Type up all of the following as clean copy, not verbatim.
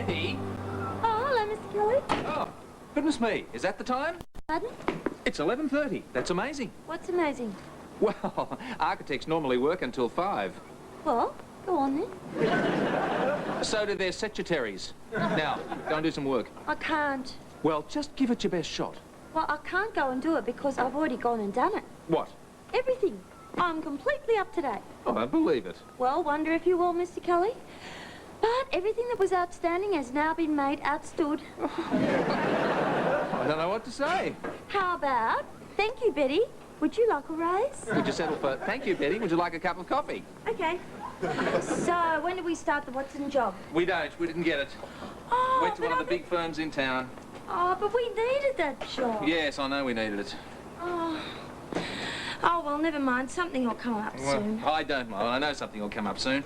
Betty! Oh, hello, Mr. Kelly. Oh, goodness me, is that the time? Pardon? It's 11:30. That's amazing. What's amazing? Well, architects normally work until 5. Well, go on then. So do their secretaries. Now, go and do some work. I can't. Well, just give it your best shot. Well, I can't go and do it because I've already gone and done it. What? Everything. I'm completely up to date. Oh, I believe it. Well, wonder if you will, Mr. Kelly. But everything that was outstanding has now been made outstood. I don't know what to say. How about, thank you, Betty. Would you like a raise? Would you settle for, thank you, Betty, would you like a cup of coffee? Okay. So, when do we start the Watson job? We don't. We didn't get it. Oh, Went to one of the big firms in town. Oh, but we needed that job. Yes, I know we needed it. Oh. Oh, well, never mind. Something will come up soon. I don't mind. I know something will come up soon.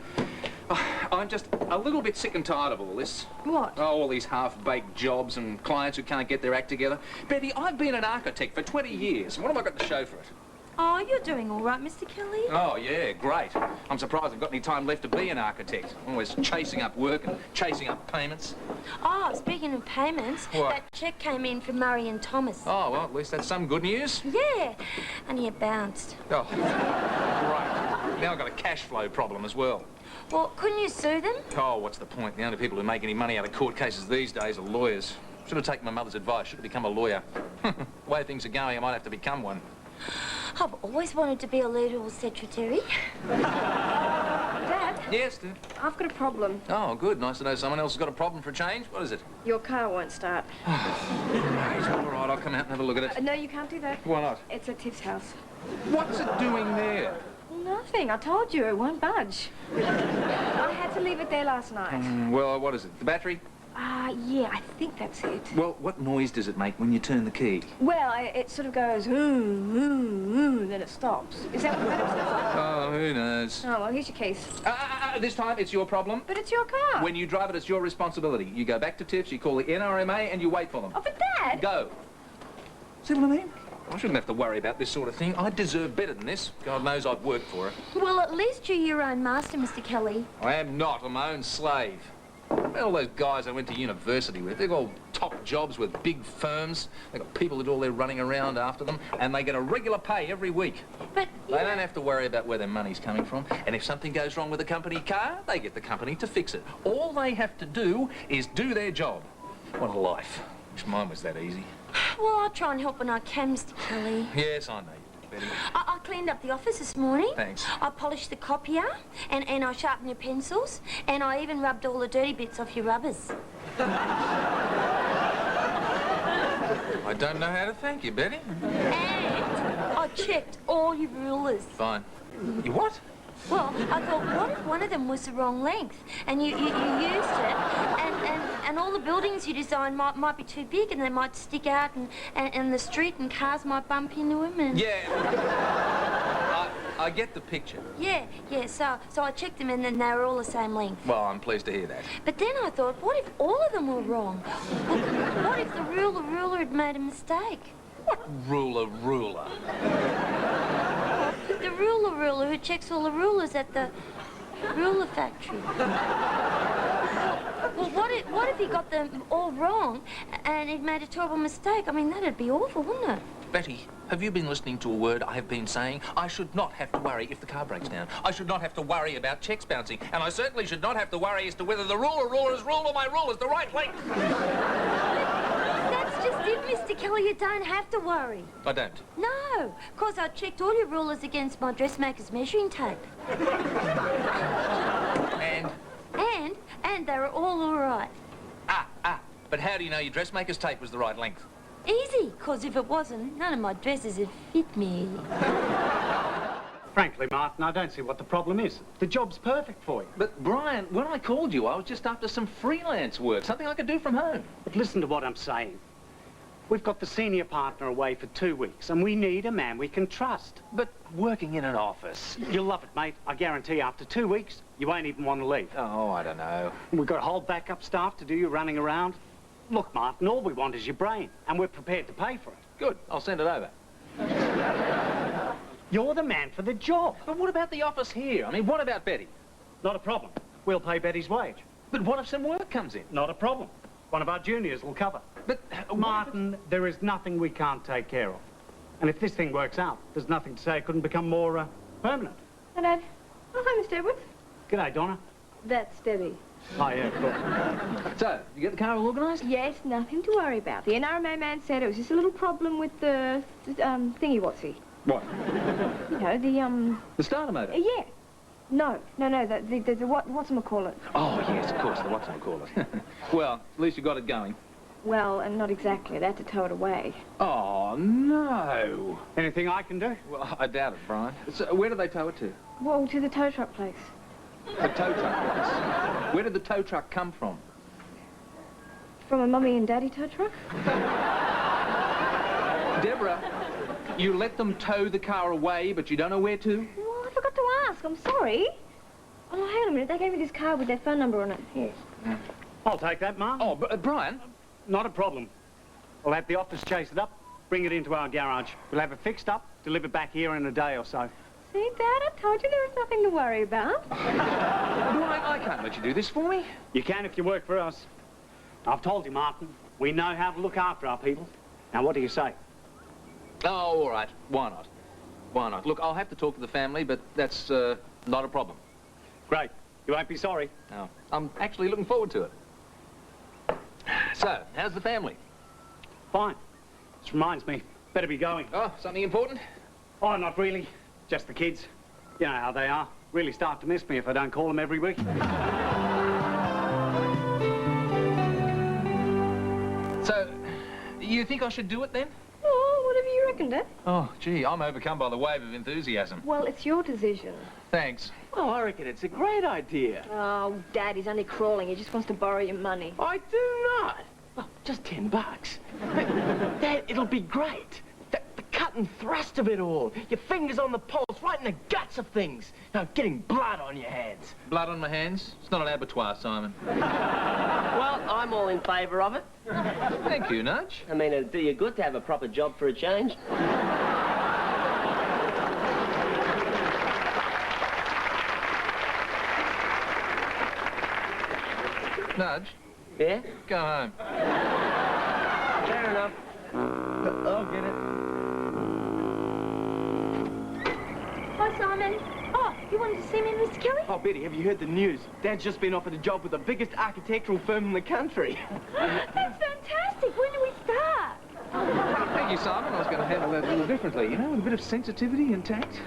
I'm just a little bit sick and tired of all this. What? Oh, all these half-baked jobs and clients who can't get their act together. Betty, I've been an architect for 20 years. What have I got to show for it? Oh, you're doing all right, Mr. Kelly. Oh, yeah, great. I'm surprised I've got any time left to be an architect. Always chasing up work and chasing up payments. Oh, speaking of payments, What? that cheque came in from Murray and Thomas. Oh, well, at least that's some good news. Yeah, and it bounced. Oh, great. Now I've got a cash flow problem as well. Well, couldn't you sue them? Oh, what's the point? The only people who make any money out of court cases these days are lawyers. Should have taken my mother's advice. Should have become a lawyer. The way things are going, I might have to become one. I've always wanted to be a legal secretary. Dad, Yes, dear. I've got a problem. Oh, good. Nice to know someone else has got a problem for a change. What is it? Your car won't start. Right, all right, I'll come out and have a look at it. No, you can't do that. Why not? It's at Tiff's house. What's it doing there? Nothing. I told you, it won't budge. I had to leave it there last night. Well, what is it? The battery? Yeah, I think that's it. Well, what noise does it make when you turn the key? Well, it sort of goes, then it stops. Is that what that sounds like? Oh, who knows? Oh, well, here's your keys. This time it's your problem. But it's your car. When you drive it, it's your responsibility. You go back to Tiff's, you call the NRMA, and you wait for them. Oh, but Dad! Go. See what I mean? I shouldn't have to worry about this sort of thing. I deserve better than this. God knows I've worked for it. Well, at least you're your own master, Mr. Kelly. I am not. I'm my own slave. All those guys I went to university with, they've got all top jobs with big firms. They've got people that do all their running around after them, and they get a regular pay every week. But They don't have to worry about where their money's coming from, and if something goes wrong with the company car, they get the company to fix it. All they have to do is do their job. What a life. Wish mine was that easy. Well, I'll try and help when I can, Mr. Kelly. Yes, I know you, Betty. I cleaned up the office this morning. Thanks. I polished the copier, and I sharpened your pencils, and I even rubbed all the dirty bits off your rubbers. I don't know how to thank you, Betty. And I checked all your rulers. Fine. You what? Well, I thought, what if one of them was the wrong length? And you used it, and all the buildings you designed might be too big, and they might stick out, and the street and cars might bump into them, and... Yeah. I get the picture. Yeah, so I checked them, and then they were all the same length. Well, I'm pleased to hear that. But then I thought, what if all of them were wrong? What if the ruler had made a mistake? What ruler? The ruler who checks all the rulers at the ruler factory. Well, what if he got them all wrong and he'd made a terrible mistake? I mean, that'd be awful, wouldn't it? Betty, have you been listening to a word I have been saying? I should not have to worry if the car breaks down. I should not have to worry about checks bouncing. And I certainly should not have to worry as to whether the ruler's rule or my rule is the right length. That's just it, Mr. Kelly. You don't have to worry. I don't. No, because I checked all your rulers against my dressmaker's measuring tape. And they were all right. But how do you know your dressmaker's tape was the right length? Easy, because if it wasn't, none of my dresses would fit me. Frankly, Martin, I don't see what the problem is. The job's perfect for you. But, Brian, when I called you, I was just after some freelance work, something I could do from home. But listen to what I'm saying. We've got the senior partner away for 2 weeks, and we need a man we can trust. But working in an office... You'll love it, mate. I guarantee after 2 weeks, you won't even want to leave. Oh, I don't know. We've got a whole backup staff to do your running around. Look, Martin, all we want is your brain, and we're prepared to pay for it. Good, I'll send it over. You're the man for the job. But what about the office here? I mean, what about Betty? Not a problem. We'll pay Betty's wage. But what if some work comes in? Not a problem. One of our juniors will cover. But, Martin, there is nothing we can't take care of. And if this thing works out, there's nothing to say it couldn't become more, permanent. Hi, Dad. Oh, hi, Mr. Edwards. G'day, Donna. That's Debbie. Oh, yeah, of course. So, you get the car all organised? Yes, nothing to worry about. The NRMA man said it was just a little problem with the, thingy-wotsy. What? You know, The starter motor? yeah. No, the whatchamacallit. Oh, yes, of course, the whatchamacallit. Well, at least you got it going. Well, and not exactly. They had to tow it away. Oh, no. Anything I can do? Well, I doubt it, Brian. So, where did they tow it to? Well, to the tow truck place. The tow truck place. Where did the tow truck come from? From a mummy and daddy tow truck? Deborah, you let them tow the car away, but you don't know where to? Well, I forgot to ask. I'm sorry. Oh, hang on a minute. They gave me this card with their phone number on it. Here. I'll take that, Mark. Oh, Brian. Not a problem. We'll have the office chase it up, bring it into our garage. We'll have it fixed up, deliver back here in a day or so. See, Dad, I told you there was nothing to worry about. Brian, I can't let you do this for me. You can if you work for us. I've told you, Martin, we know how to look after our people. Now, what do you say? Oh, all right. Why not? Why not? Look, I'll have to talk to the family, but that's not a problem. Great. You won't be sorry. No, I'm actually looking forward to it. So, how's the family? Fine. This reminds me, better be going. Oh, something important? Oh, not really. Just the kids. You know how they are. Really start to miss me if I don't call them every week. So, you think I should do it then? Oh, whatever you reckon, Dad. Oh, gee, I'm overcome by the wave of enthusiasm. Well, it's your decision. Thanks. Oh, I reckon it's a great idea. Oh, Dad, he's only crawling. He just wants to borrow your money. I do not. Oh, just $10. But, Dad, it'll be great. The cut and thrust of it all. Your fingers on the pulse, right in the guts of things. Now, getting blood on your hands. Blood on my hands? It's not an abattoir, Simon. Well, I'm all in favour of it. Thank you, Nudge. I mean, it'd do you good to have a proper job for a change. Nudge, Yeah? go home. Fair enough. I'll get it. Hi, Simon. Oh, you wanted to see me, Mr. Kelly? Oh, Betty, have you heard the news? Dad's just been offered a job with the biggest architectural firm in the country. That's fantastic. When do we start? Thank you, Simon. I was going to handle that a little differently, you know, with a bit of sensitivity and tact.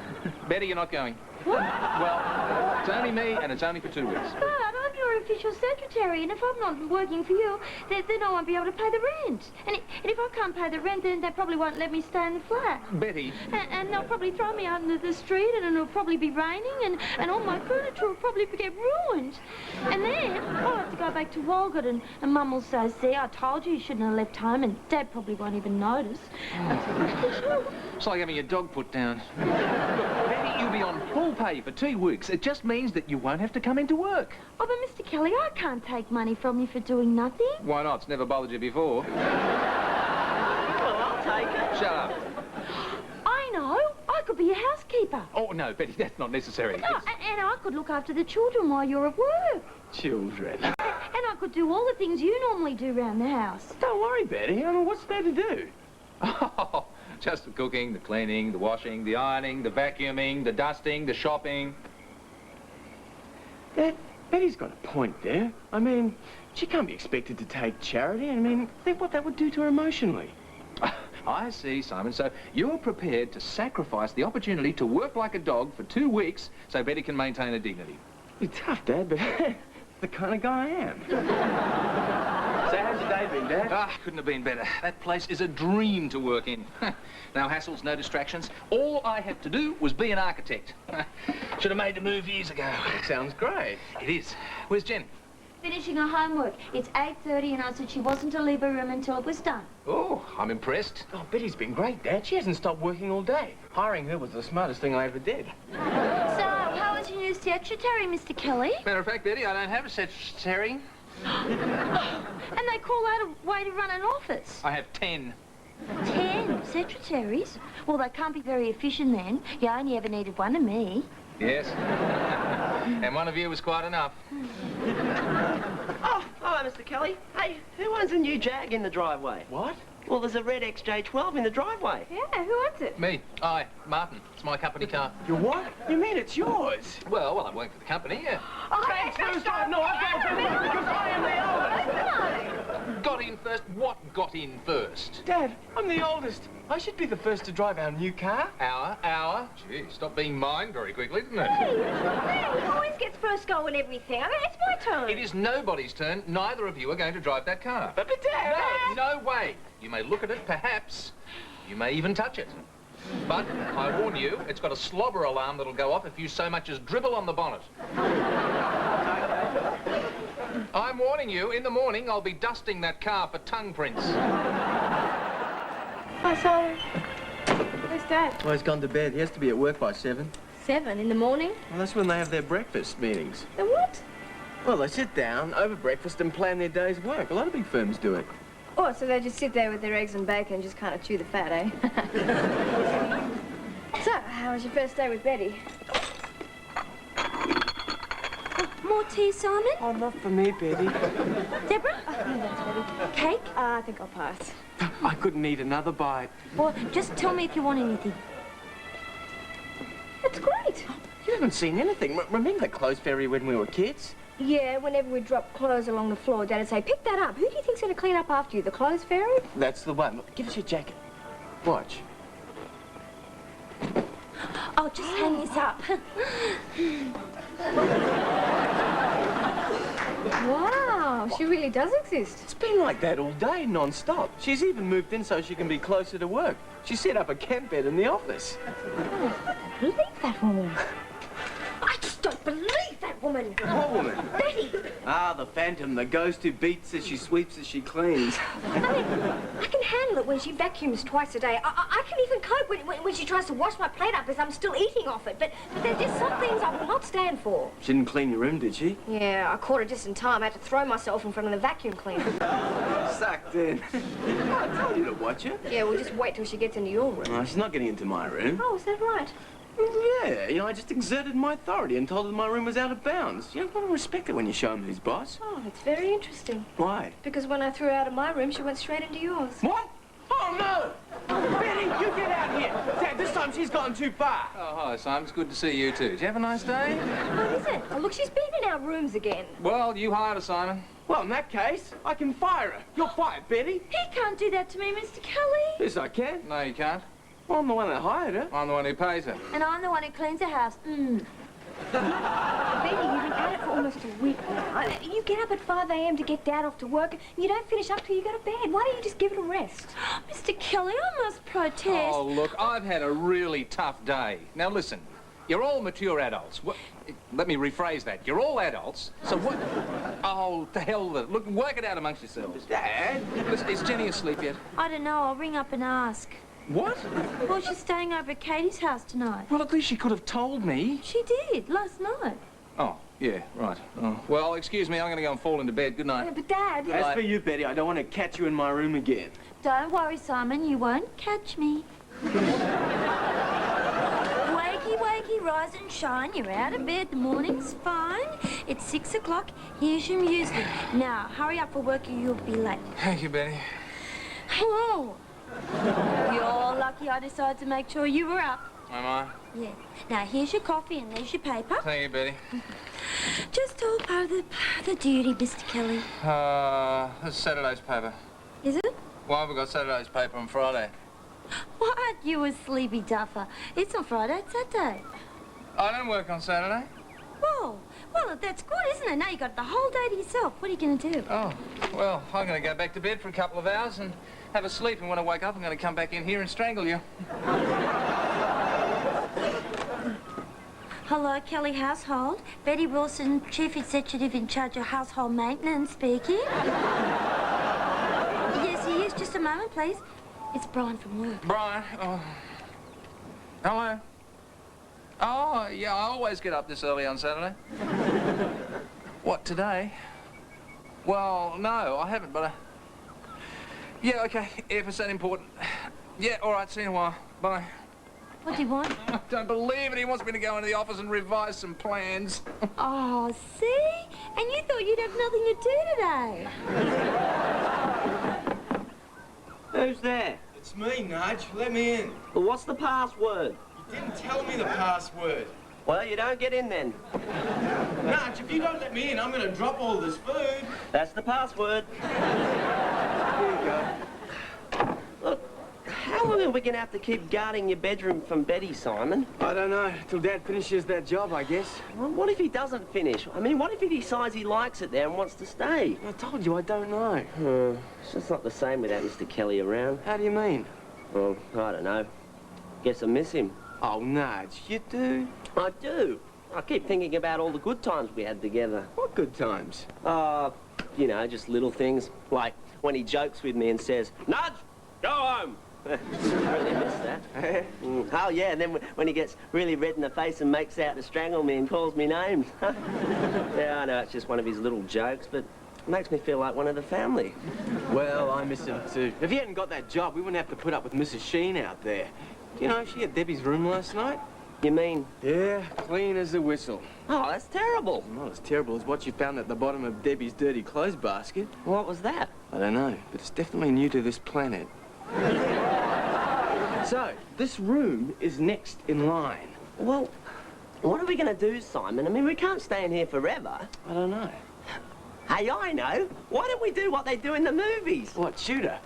Betty, you're not going. What? Well, it's only me, and it's only for 2 weeks. But I'm your official secretary, and if I'm not working for you, then I won't be able to pay the rent. And if I can't pay the rent, then they probably won't let me stay in the flat. Betty. And they'll probably throw me out into the street, and it'll probably be raining, and all my furniture will probably get ruined. And then I'll have to go back to Walgett, and Mum will say, see, I told you shouldn't have left home, and Dad probably won't even notice. It's like having your dog put down. Betty, you'll be on full pay for 2 weeks. It just means that you won't have to come into work. Oh, but Mr. Kelly, I can't take money from you for doing nothing. Why not? It's never bothered you before. Well, I'll take it. Shut up. I know. I could be a housekeeper. Oh, no, Betty, that's not necessary. No, and I could look after the children while you're at work. Children. And I could do all the things you normally do around the house. Don't worry, Betty. I mean, what's there to do? Oh, just the cooking, the cleaning, the washing, the ironing, the vacuuming, the dusting, the shopping. Betty's got a point there. I mean, she can't be expected to take charity. I mean, think what that would do to her emotionally. I see, Simon. So you're prepared to sacrifice the opportunity to work like a dog for 2 weeks so Betty can maintain her dignity. It's tough, Dad, but that's the kind of guy I am. So how's your day been, Dad? Ah, couldn't have been better. That place is a dream to work in. No hassles, no distractions. All I had to do was be an architect. Should have made the move years ago. Sounds great. It is. Where's Jen? Finishing her homework. It's 8:30 and I said she wasn't to leave her room until it was done. Oh, I'm impressed. Oh, Betty's been great, Dad. She hasn't stopped working all day. Hiring her was the smartest thing I ever did. So, how is your new secretary, Mr. Kelly? Matter of fact, Betty, I don't have a secretary. And they call that a way to run an office. I have 10. 10 secretaries? Well, they can't be very efficient then. You only ever needed one of me. Yes. And one of you was quite enough. Mr. Kelly. Hey, who owns a new Jag in the driveway? What? Well, there's a red XJ12 in the driveway. Yeah, who owns it? Me. I, Martin. It's my company car. You what? You mean it's yours? Well, I work for the company, yeah. Thanks, first off. No, I've got to do because I am the oldest. Got in first? What got in first? Dad, I'm the oldest. I should be the first to drive our new car. Hour. Gee, stop being mine very quickly, didn't it? Hey, he always gets first go and everything. I mean, it's my turn. It is nobody's turn. Neither of you are going to drive that car. But Dad... No way. You may look at it, perhaps. You may even touch it. But I warn you, it's got a slobber alarm that'll go off if you so much as dribble on the bonnet. I'm warning you, in the morning I'll be dusting that car for tongue prints. Hi, Simon. Where's Dad? Well, he's gone to bed. He has to be at work by 7. 7 in the morning? Well, that's when they have their breakfast meetings. The what? Well, they sit down over breakfast and plan their day's work. A lot of big firms do it. Oh, so they just sit there with their eggs and bacon and just kind of chew the fat, eh? So, how was your first day with Betty? More tea, Simon? Oh, not for me, Betty. Deborah? Cake? I think I'll pass. I couldn't eat another bite. Or just tell me if you want anything. It's great. You haven't seen anything. Remember the clothes ferry when we were kids? Yeah, whenever we drop clothes along the floor, Dad'd say, pick that up. Who do you think's going to clean up after you? The clothes fairy? That's the one. Look, give us your jacket. Watch. I'll just hang this up. Wow, she really does exist. It's been like that all day, non-stop. She's even moved in so she can be closer to work. She set up a camp bed in the office. Believe that woman. I just don't believe that woman. What woman? Betty. Ah, the phantom, the ghost who beats as she sweeps as she cleans. I mean, I can handle it when she vacuums twice a day. I can even cope when she tries to wash my plate up as I'm still eating off it. But there's just some things I will not stand for. She didn't clean your room, did she? Yeah, I caught her just in time. I had to throw myself in front of the vacuum cleaner. Sucked in. I told you to watch her. Yeah, we'll just wait till she gets into your room. Oh, she's not getting into my room. Oh, is that right? Yeah, you know, I just exerted my authority and told her my room was out of bounds. You know, got to respect it when you show them who's boss. Oh, it's very interesting. Why? Because when I threw her out of my room, she went straight into yours. What? Oh, no! Betty, you get out here! Dad, this time she's gone too far. Oh, hi, Simon. It's good to see you, too. Did you have a nice day? What is it? Oh, look, she's been in our rooms again. Well, you hired her, Simon. Well, in that case, I can fire her. You're fired, Betty. He can't do that to me, Mr. Kelly. Yes, I can. No, you can't. Well, I'm the one that hired her. I'm the one who pays her. And I'm the one who cleans the house. Betty, you've been at it for almost a week now. You get up at 5 a.m. to get Dad off to work, and you don't finish up till you go to bed. Why don't you just give it a rest? Mr. Kelly, I must protest. Oh, look, I've had a really tough day. Now, listen. You're all mature adults. Let me rephrase that. You're all adults. So what... Oh, to hell with it. Look, work it out amongst yourselves. Dad? Listen, is Jenny asleep yet? I don't know. I'll ring up and ask. What? Well, she's staying over at Katie's house tonight. Well, at least she could have told me. She did, last night. Oh, yeah, right. Oh. Well, excuse me, I'm going to go and fall into bed. Good Yeah, night. but Dad... As for you, Betty, I don't want to catch you in my room again. Don't worry, Simon. You won't catch me. Wakey, wakey, rise and shine. You're out of bed. The morning's fine. It's 6 o'clock. Here's your music. Now, hurry up for work or you'll be late. Thank you, Betty. Whoa. You're lucky I decided to make sure you were up. Am I? Yeah. Now, here's your coffee and there's your paper. Thank you, Betty. Just all part of the duty, Mr. Kelly. It's Saturday's paper. Is it? Why have we got Saturday's paper on Friday? What? You a sleepy duffer. It's not Friday, it's Saturday. I don't work on Saturday. Well, that's good, isn't it? Now you got the whole day to yourself. What are you going to do? Oh, well, I'm going to go back to bed for a couple of hours and have a sleep, and when I wake up, I'm going to come back in here and strangle you. Hello, Kelly Household. Betty Wilson, Chief Executive in charge of household maintenance, speaking. Yes, he is. Just a moment, please. It's Brian from work. Brian, oh. Hello. Oh, yeah, I always get up this early on Saturday. What, today? Well, no, I haven't, but yeah, okay, if it's that important. Yeah, all right, see you in a while. Bye. What do you want? I don't believe it. He wants me to go into the office and revise some plans. Oh, see? And you thought you'd have nothing to do today. Who's there? It's me, Nudge. Let me in. Well, what's the password? You didn't tell me the password. Well, you don't get in then. Nudge, if you don't let me in, I'm gonna drop all this food. That's the password. Here you go. Look, how long are we going to have to keep guarding your bedroom from Betty, Simon? I don't know. Till Dad finishes that job, I guess. Well, what if he doesn't finish? I mean, what if he decides he likes it there and wants to stay? I told you I don't know. It's just not the same without Mr. Kelly around. How do you mean? Well, I don't know. Guess I miss him. Oh, Nudge, you do? I do. I keep thinking about all the good times we had together. What good times? You know, just little things. Like when he jokes with me and says, "Nudge, go home." I really miss that. Oh, yeah, and then when he gets really red in the face and makes out to strangle me and calls me names. Yeah, I know, it's just one of his little jokes, but it makes me feel like one of the family. Well, I miss him too. If he hadn't got that job, we wouldn't have to put up with Mrs. Sheen out there. You know, she had Debbie's room last night. You mean? Yeah, clean as a whistle. Oh, that's terrible. Not as terrible as what you found at the bottom of Debbie's dirty clothes basket. What was that? I don't know, but it's definitely new to this planet. So, this room is next in line. Well, what are we going to do, Simon? I mean, we can't stay in here forever. I don't know. Hey, I know. Why don't we do what they do in the movies? What, shooter?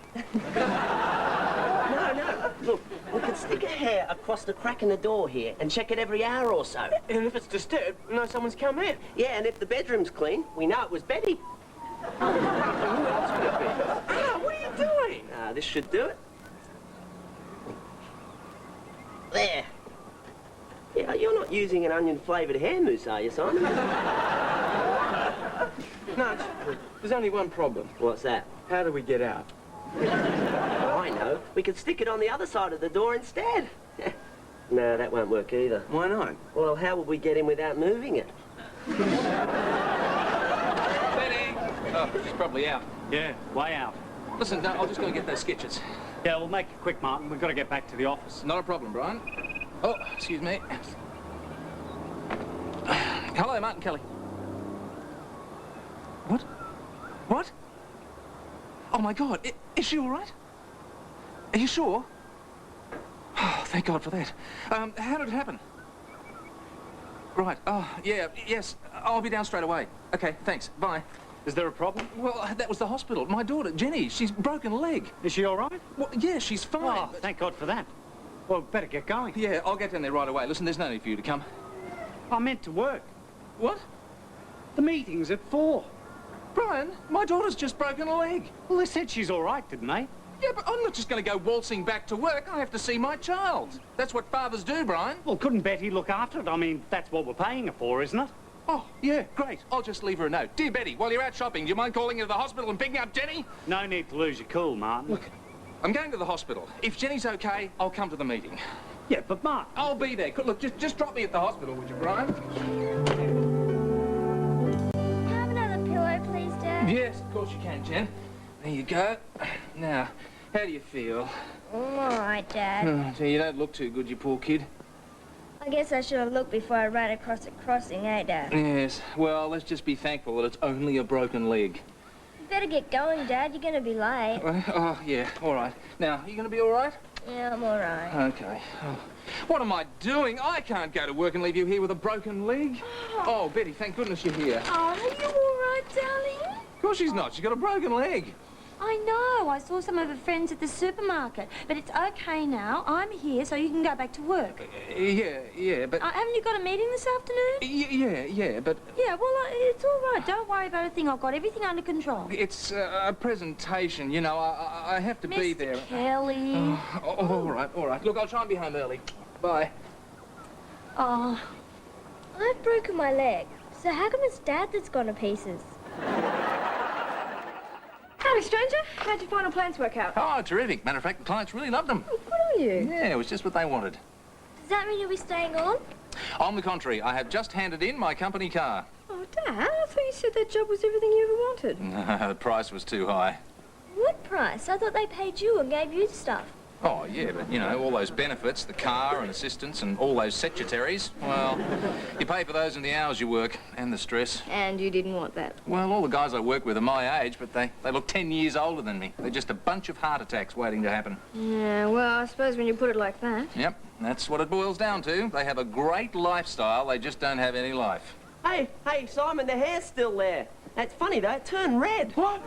No. Look, we could stick a hair across the crack in the door here and check it every hour or so. And if it's disturbed, we know someone's come in. Yeah, and if the bedroom's clean, we know it was Betty. Who else would it be? Ah, what are you doing? This should do it. There. Yeah, you're not using an onion-flavoured hair mousse, are you, Simon? Nudge, there's only one problem. What's that? How do we get out? I know. We could stick it on the other side of the door instead. No, that won't work either. Why not? Well, how would we get in without moving it? Betty! Oh, she's probably out. Yeah, way out. Listen, I'll just go and get those sketches. Yeah, we'll make it quick, Martin. We've got to get back to the office. Not a problem, Brian. Oh, excuse me. Hello, Martin Kelly. What? What? Oh, my God. Is she all right? Are you sure? Oh, thank God for that. How did it happen? Right. Oh, yeah, yes. I'll be down straight away. Okay, thanks. Bye. Is there a problem? Well, that was the hospital. My daughter, Jenny, she's broken a leg. Is she all right? Well, yeah, she's fine. Oh, but- thank God for that. Well, better get going. Yeah, I'll get down there right away. Listen, there's no need for you to come. I meant to work. What? The meeting's at 4. Brian, my daughter's just broken a leg. Well, they said she's all right, didn't they? Yeah, but I'm not just going to go waltzing back to work. I have to see my child. That's what fathers do, Brian. Well, couldn't Betty look after it? I mean, that's what we're paying her for, isn't it? Oh, yeah, great. I'll just leave her a note. Dear Betty, while you're out shopping, do you mind calling into the hospital and picking up Jenny? No need to lose your cool, Martin. Look, I'm going to the hospital. If Jenny's okay, I'll come to the meeting. Yeah, but Martin... I'll be there. Look, just drop me at the hospital, would you, Brian? Have another pillow, please, Dad. Yes, of course you can, Jen. There you go. Now, how do you feel? I'm all right, Dad. Oh, gee, you don't look too good, you poor kid. I guess I should have looked before I ran across the crossing, eh, Dad? Yes, well, let's just be thankful that it's only a broken leg. You better get going, Dad. You're going to be late. Oh, yeah, all right. Now, you going to be all right? Yeah, I'm all right. Okay. Oh, what am I doing? I can't go to work and leave you here with a broken leg. Oh, Betty, thank goodness you're here. Oh, are you all right, darling? Of course she's not. She's got a broken leg. I know. I saw some of her friends at the supermarket. But it's okay now. I'm here, so you can go back to work. Yeah, but... Haven't you got a meeting this afternoon? Yeah, but... Yeah, well, it's all right. Don't worry about a thing. I've got everything under control. It's a presentation, you know. I have to be there. Mr. Kelly. All right. Look, I'll try and be home early. Bye. Oh, I've broken my leg. So how come it's Dad that's gone to pieces? Howdy, stranger. How'd your final plans work out? Oh, terrific. Matter of fact, the clients really loved them. Good on you. Yeah, it was just what they wanted. Does that mean you'll be staying on? On the contrary, I have just handed in my company car. Oh, Dad, I thought you said that job was everything you ever wanted. The price was too high. What price? I thought they paid you and gave you stuff. Oh, yeah, but, you know, all those benefits, the car and assistance and all those secretaries, well, you pay for those in the hours you work and the stress. And you didn't want that. Well, all the guys I work with are my age, but they look 10 years older than me. They're just a bunch of heart attacks waiting to happen. Yeah, well, I suppose when you put it like that. Yep, that's what it boils down to. They have a great lifestyle, they just don't have any life. Hey, Simon, the hair's still there. That's funny, though. It turned red. What?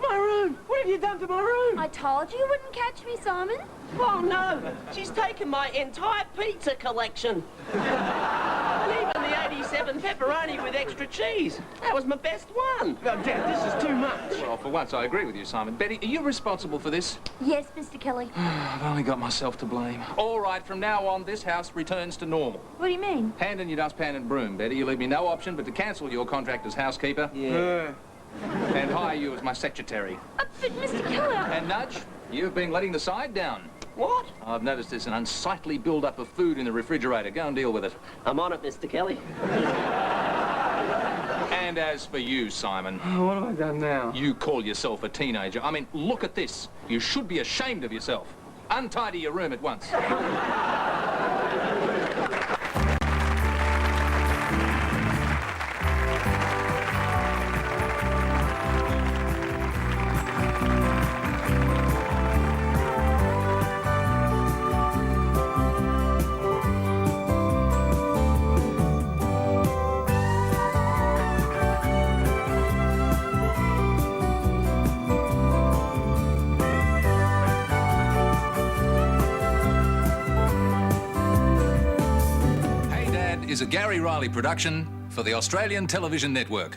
My room. What have you done to my room? I told you wouldn't catch me, Simon. Oh, no. She's taken my entire pizza collection. And even the 87 pepperoni with extra cheese. That was my best one. Oh, Dad, this is too much. Well, for once, I agree with you, Simon. Betty, are you responsible for this? Yes, Mr. Kelly. I've only got myself to blame. All right, from now on, this house returns to normal. What do you mean? Hand in your dustpan and broom, Betty. You leave me no option but to cancel your contract as housekeeper. Yeah. And hire you as my secretary. But Mr. Kelly, And Nudge, you've been letting the side down. What? I've noticed there's an unsightly build-up of food in the refrigerator. Go and deal with it. I'm on it, Mr. Kelly. And as for you, Simon, Oh, what have I done now? you call yourself a teenager. I mean, look at this. You should be ashamed of yourself. Untidy your room at once. Is a Gary Riley production for the Australian Television Network.